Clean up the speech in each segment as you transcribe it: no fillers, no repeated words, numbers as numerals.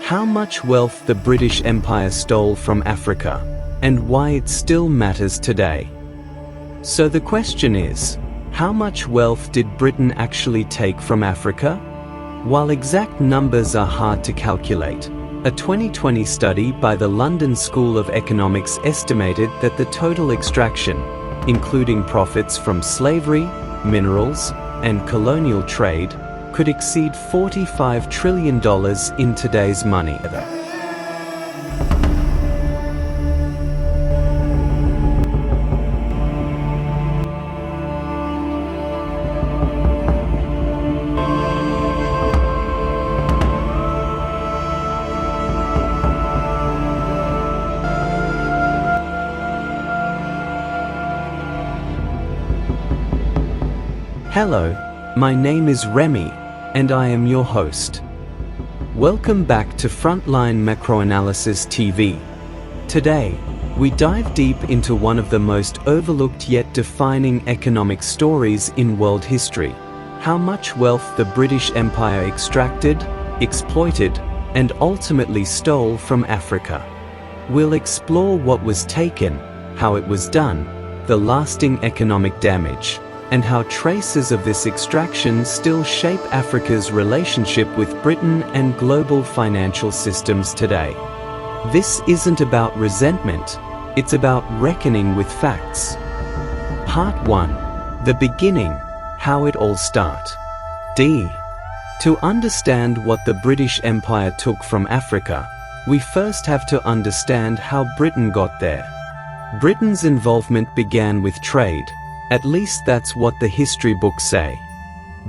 How much wealth the British Empire stole from Africa, and why it still matters today. So the question is, how much wealth did Britain actually take from Africa? While exact numbers are hard to calculate, a 2020 study by the London School of Economics estimated that the total extraction, including profits from slavery, minerals, and colonial trade, could exceed $45 trillion in today's money. Hello, my name is Remmy, and I am your host. Welcome back to Frontline Macroanalysis TV. Today, we dive deep into one of the most overlooked yet defining economic stories in world history: how much wealth the British Empire extracted, exploited, and ultimately stole from Africa. We'll explore what was taken, how it was done, the lasting economic damage, and how traces of this extraction still shape Africa's relationship with Britain and global financial systems today. This isn't about resentment, it's about reckoning with facts. Part 1. The beginning, how it all started. To understand what the British Empire took from Africa, we first have to understand how Britain got there. Britain's involvement began with trade. At least that's what the history books say.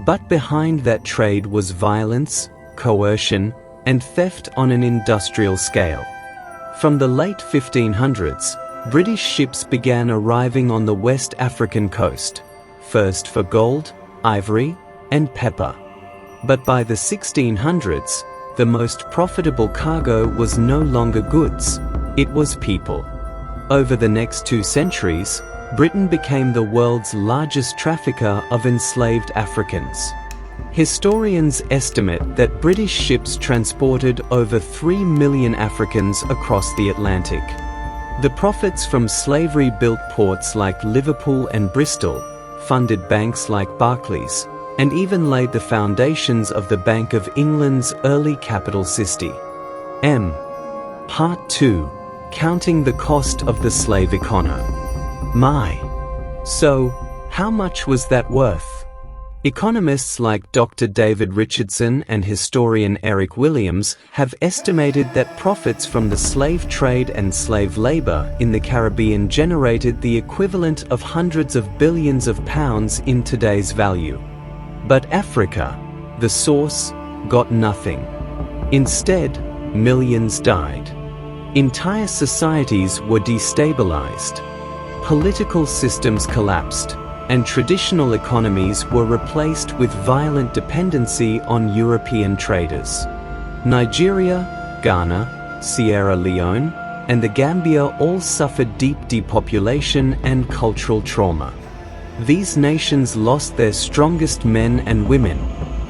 But behind that trade was violence, coercion, and theft on an industrial scale. From the late 1500s, British ships began arriving on the West African coast, first for gold, ivory, and pepper. But by the 1600s, the most profitable cargo was no longer goods, it was people. Over the next 2 centuries, Britain became the world's largest trafficker of enslaved Africans. Historians estimate that British ships transported over 3 million Africans across the Atlantic. The profits from slavery built ports like Liverpool and Bristol, funded banks like Barclays, and even laid the foundations of the Bank of England's early capital city. Part 2. Counting the cost of the slave economy. So, how much was that worth? Economists like Dr. David Richardson and historian Eric Williams have estimated that profits from the slave trade and slave labor in the Caribbean generated the equivalent of hundreds of billions of pounds in today's value. But Africa, the source, got nothing. Instead, millions died. Entire societies were destabilized. Political systems collapsed, and traditional economies were replaced with violent dependency on European traders. Nigeria, Ghana, Sierra Leone, and the Gambia all suffered deep depopulation and cultural trauma. These nations lost their strongest men and women,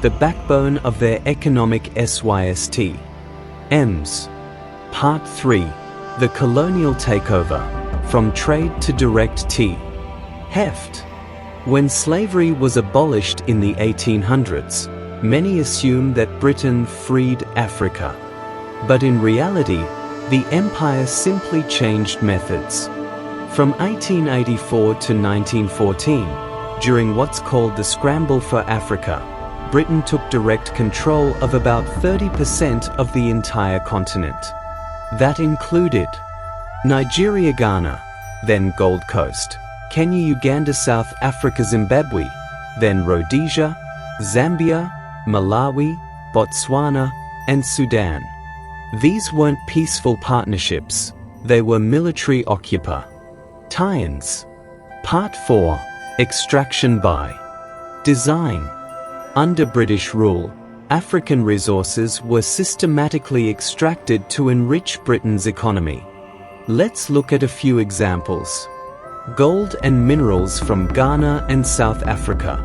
the backbone of their economic SYST. Part 3. The colonial takeover. From trade to direct heft. When slavery was abolished in the 1800s, many assumed that Britain freed Africa. But in reality, the empire simply changed methods. From 1884 to 1914, during what's called the Scramble for Africa, Britain took direct control of about 30% of the entire continent. That included Nigeria, Ghana, then Gold Coast, Kenya, Uganda, South Africa, Zimbabwe, then Rhodesia, Zambia, Malawi, Botswana, and Sudan. These weren't peaceful partnerships, they were military tie-ins. Part 4. Extraction by design. Under British rule, African resources were systematically extracted to enrich Britain's economy. Let's look at a few examples. Gold and minerals from Ghana and South Africa.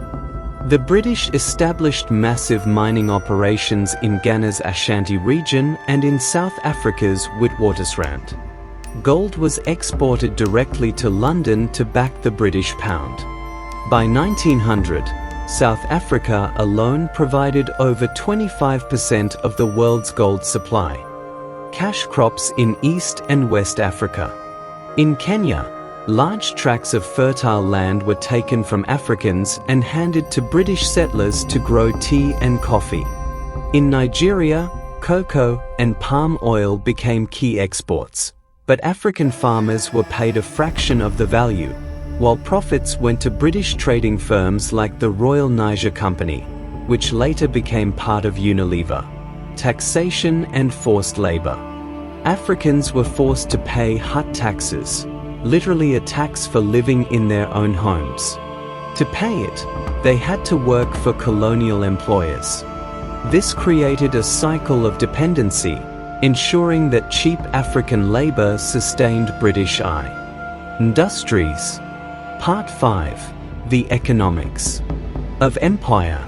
The British established massive mining operations in Ghana's Ashanti region and in South Africa's Witwatersrand. Gold was exported directly to London to back the British pound. By 1900, South Africa alone provided over 25% of the world's gold supply. Cash crops in East and West Africa. In Kenya, large tracts of fertile land were taken from Africans and handed to British settlers to grow tea and coffee. In Nigeria, cocoa and palm oil became key exports, but African farmers were paid a fraction of the value, while profits went to British trading firms like the Royal Niger Company, which later became part of Unilever. Taxation and forced labor. Africans were forced to pay hut taxes, literally a tax for living in their own homes. To pay it, they had to work for colonial employers. This created a cycle of dependency, ensuring that cheap African labor sustained British industries. Part 5. The Economics of Empire.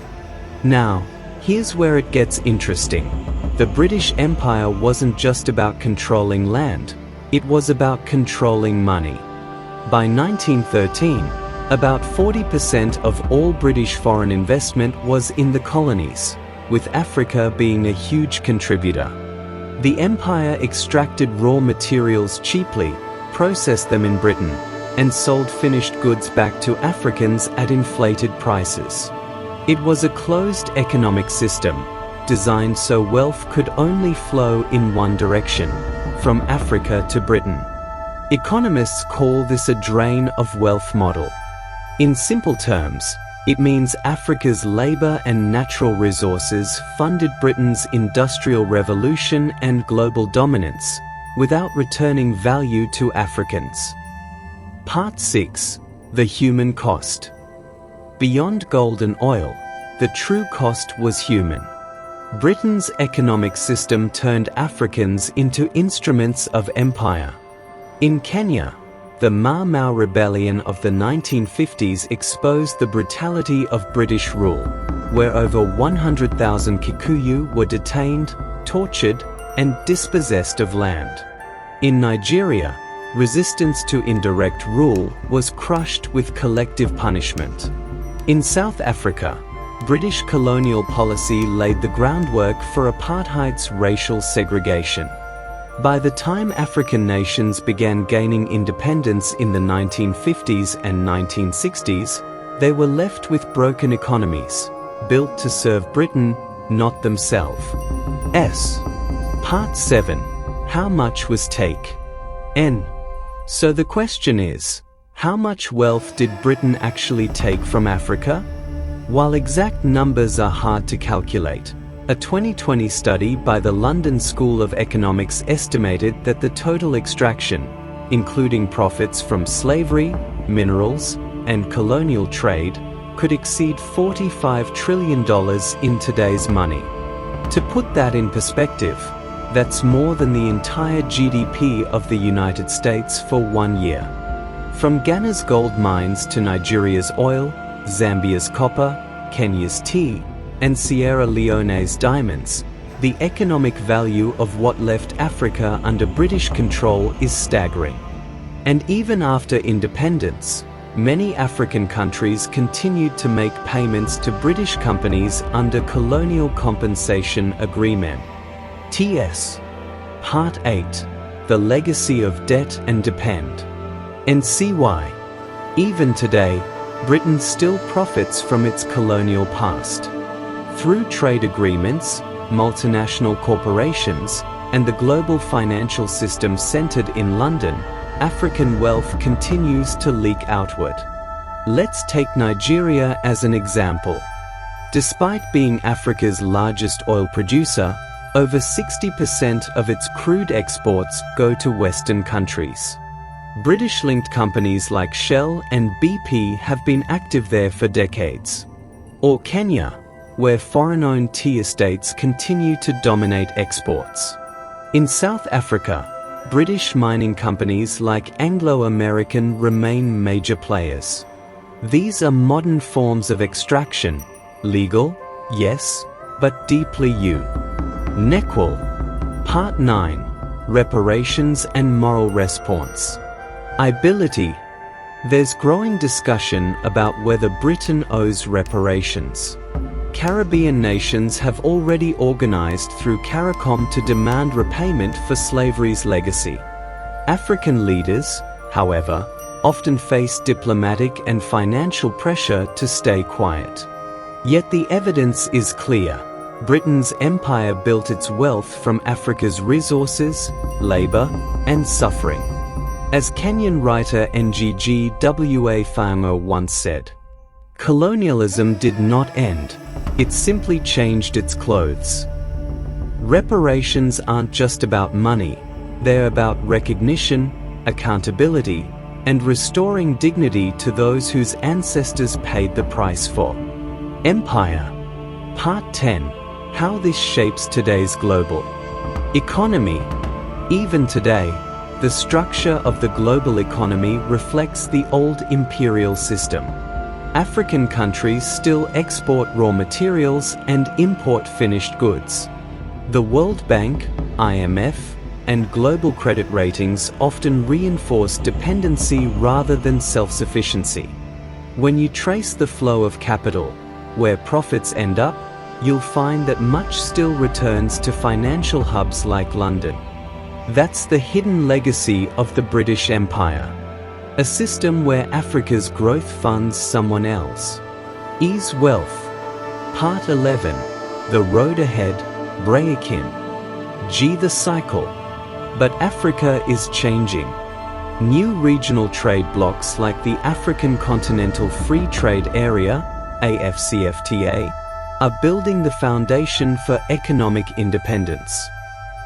Now, here's where it gets interesting. The British Empire wasn't just about controlling land, it was about controlling money. By 1913, about 40% of all British foreign investment was in the colonies, with Africa being a huge contributor. The empire extracted raw materials cheaply, processed them in Britain, and sold finished goods back to Africans at inflated prices. It was a closed economic system, designed so wealth could only flow in one direction, from Africa to Britain. Economists call this a drain of wealth model. In simple terms, it means Africa's labor and natural resources funded Britain's industrial revolution and global dominance, without returning value to Africans. Part 6. The Human Cost. Beyond gold and oil, the true cost was human. Britain's economic system turned Africans into instruments of empire. In Kenya, the Mau Mau Rebellion of the 1950s exposed the brutality of British rule, where over 100,000 Kikuyu were detained, tortured, and dispossessed of land. In Nigeria, resistance to indirect rule was crushed with collective punishment. In South Africa, British colonial policy laid the groundwork for apartheid's racial segregation. By the time African nations began gaining independence in the 1950s and 1960s, they were left with broken economies, built to serve Britain, not themselves. Part 7. How much was taken? So the question is, how much wealth did Britain actually take from Africa? While exact numbers are hard to calculate, a 2020 study by the London School of Economics estimated that the total extraction, including profits from slavery, minerals, and colonial trade, could exceed $45 trillion in today's money. To put that in perspective, that's more than the entire GDP of the United States for 1 year. From Ghana's gold mines to Nigeria's oil, Zambia's copper, Kenya's tea, and Sierra Leone's diamonds, the economic value of what left Africa under British control is staggering. And even after independence, many African countries continued to make payments to British companies under colonial compensation agreement. Part 8. The Legacy of Debt and Depend. And see why. Even today, Britain still profits from its colonial past. Through trade agreements, multinational corporations, and the global financial system centered in London, African wealth continues to leak outward. Let's take Nigeria as an example. Despite being Africa's largest oil producer, over 60% of its crude exports go to Western countries. British-linked companies like Shell and BP have been active there for decades. Or Kenya, where foreign-owned tea estates continue to dominate exports. In South Africa, British mining companies like Anglo American remain major players. These are modern forms of extraction, legal, yes, but deeply inequal. Part 9. Reparations and moral response. Ability. There's growing discussion about whether Britain owes reparations. Caribbean nations have already organized through CARICOM to demand repayment for slavery's legacy. African leaders, however, often face diplomatic and financial pressure to stay quiet. Yet the evidence is clear. Britain's empire built its wealth from Africa's resources, labor, and suffering. As Kenyan writer Ngg Wa once said, "Colonialism did not end, it simply changed its clothes." Reparations aren't just about money, they're about recognition, accountability, and restoring dignity to those whose ancestors paid the price for. Empire. Part 10. How this shapes today's global economy. Even today, the structure of the global economy reflects the old imperial system. African countries still export raw materials and import finished goods. The World Bank, IMF, and global credit ratings often reinforce dependency rather than self-sufficiency. When you trace the flow of capital, where profits end up, you'll find that much still returns to financial hubs like London. That's the hidden legacy of the British Empire. A system where Africa's growth funds someone else. Ease wealth. Part 11. The road ahead, Breakin. G. The cycle. But Africa is changing. New regional trade blocs like the African Continental Free Trade Area, AFCFTA, are building the foundation for economic independence.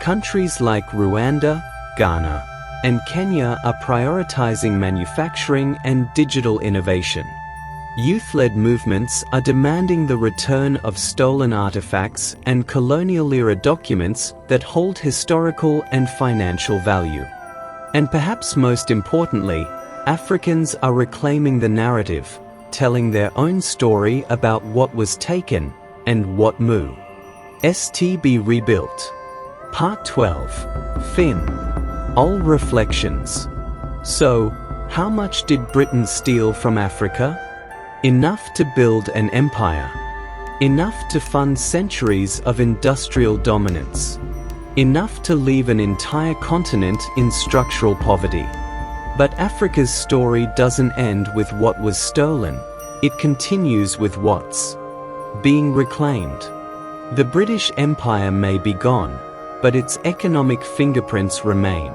Countries like Rwanda, Ghana, and Kenya are prioritizing manufacturing and digital innovation. Youth-led movements are demanding the return of stolen artifacts and colonial-era documents that hold historical and financial value. And perhaps most importantly, Africans are reclaiming the narrative, telling their own story about what was taken and what must be rebuilt. Part 12. Fin. All reflections. So, how much did Britain steal from Africa? Enough to build an empire. Enough to fund centuries of industrial dominance. Enough to leave an entire continent in structural poverty. But Africa's story doesn't end with what was stolen. It continues with what's being reclaimed. The British Empire may be gone, but its economic fingerprints remain.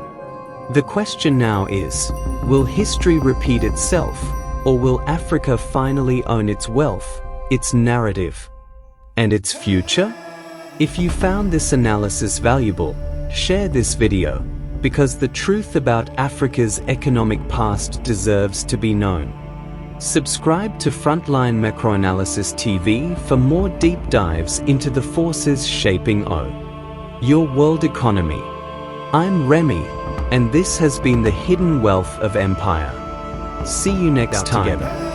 The question now is, will history repeat itself, or will Africa finally own its wealth, its narrative, and its future? If you found this analysis valuable, share this video, because the truth about Africa's economic past deserves to be known. Subscribe to Frontline Macroanalysis TV for more deep dives into the forces shaping your world economy. I'm Remmy, and this has been the hidden wealth of empire. See you next time. Together.